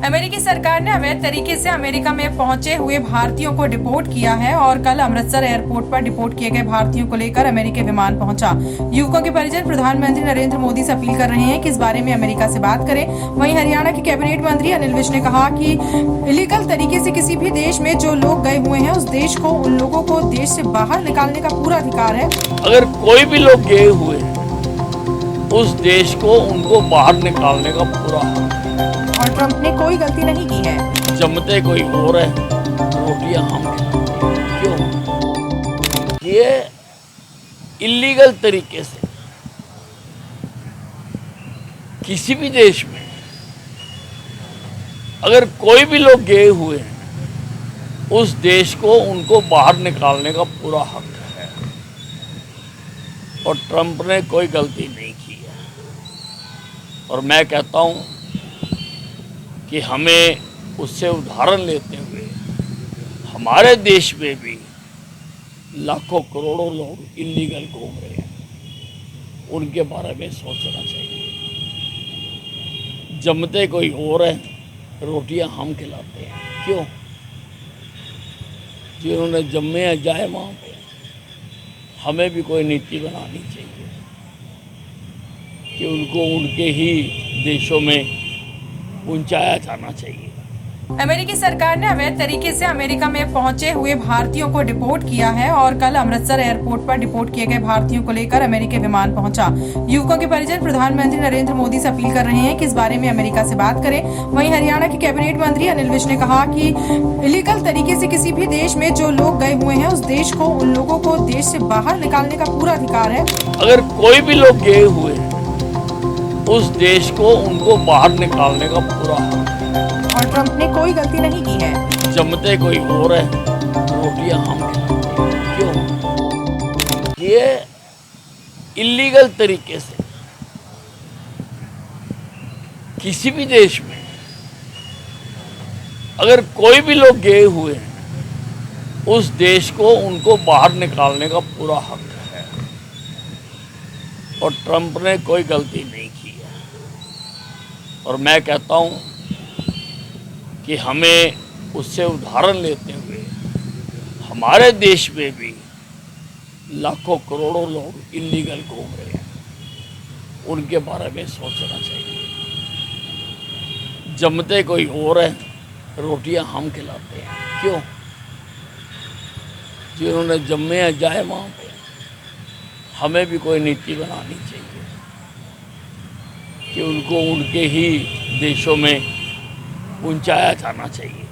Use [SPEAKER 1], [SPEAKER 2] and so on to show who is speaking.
[SPEAKER 1] अमेरिकी सरकार ने अवैध तरीके से अमेरिका में पहुंचे हुए भारतीयों को डिपोर्ट किया है और कल अमृतसर एयरपोर्ट पर डिपोर्ट किए गए भारतीयों को लेकर अमेरिकी विमान पहुंचा। युवकों के परिजन प्रधानमंत्री नरेंद्र मोदी से अपील कर रहे हैं कि इस बारे में अमेरिका से बात करें। वहीं हरियाणा के कैबिनेट मंत्री अनिल विज ने कहा कि इलीगल तरीके से किसी भी देश में जो लोग गए हुए हैं उस देश को उन लोगों को देश से बाहर निकालने का पूरा अधिकार है।
[SPEAKER 2] अगर कोई भी लोग गए हुए उस देश को उनको बाहर निकालने का पूरा हक है।
[SPEAKER 1] और ट्रंप ने कोई गलती नहीं की है।
[SPEAKER 2] जमते कोई और है, रोटियां हम खिलाते हैं। क्यों? ये इलीगल तरीके से किसी भी देश में अगर कोई भी लोग गए हुए हैं उस देश को उनको बाहर निकालने का पूरा हक है। और ट्रंप ने कोई गलती नहीं की है। और मैं कहता हूं कि हमें उससे उदाहरण लेते हुए हमारे देश में भी लाखों करोड़ों लोग इलीगल घूम रहे हैं, उनके बारे में सोचना चाहिए। जमते कोई और है, रोटियां हम खिलाते हैं। क्यों? जिन्होंने जम्मे हैं जाए वहाँ पे। हमें भी कोई नीति बनानी चाहिए कि उनको उनके ही देशों में पहुंचाया जाना चाहिए।
[SPEAKER 1] अमेरिकी सरकार ने अवैध तरीके से अमेरिका में पहुंचे हुए भारतीयों को डिपोर्ट किया है और कल अमृतसर एयरपोर्ट पर डिपोर्ट किए गए भारतीयों को लेकर अमेरिकी विमान पहुंचा। युवकों के परिजन प्रधानमंत्री नरेंद्र मोदी से अपील कर रहे हैं कि इस बारे में अमेरिका से बात करें। वहीं हरियाणा के कैबिनेट मंत्री अनिल विज ने कहा कि इलीगल तरीके से किसी भी देश में जो लोग गए हुए हैं उस देश को उन लोगों को देश से बाहर निकालने का पूरा अधिकार है।
[SPEAKER 2] अगर कोई भी लोग गए हुए हैं उस देश को उनको बाहर निकालने का पूरा हक है।
[SPEAKER 1] और ट्रंप ने कोई गलती नहीं की है।
[SPEAKER 2] जमते कोई और है, रोटियां हम खिलाते हैं। क्यों? ये इलीगल तरीके से किसी भी देश में अगर कोई भी लोग गए हुए हैं उस देश को उनको बाहर निकालने का पूरा हक है। और ट्रंप ने कोई गलती नहीं की है। और मैं कहता हूं कि हमें उससे उदाहरण लेते हुए हमारे देश में भी लाखों करोड़ों लोग इलीगल घूम रहे हैं, उनके बारे में सोचना चाहिए। जमते कोई और है, रोटियां हम खिलाते हैं। क्यों? जिन्होंने जम्मे हैं जाए वहाँ पे। हमें भी कोई नीति बनानी चाहिए कि उनको उनके ही देशों में पहुंचाया जाना चाहिए।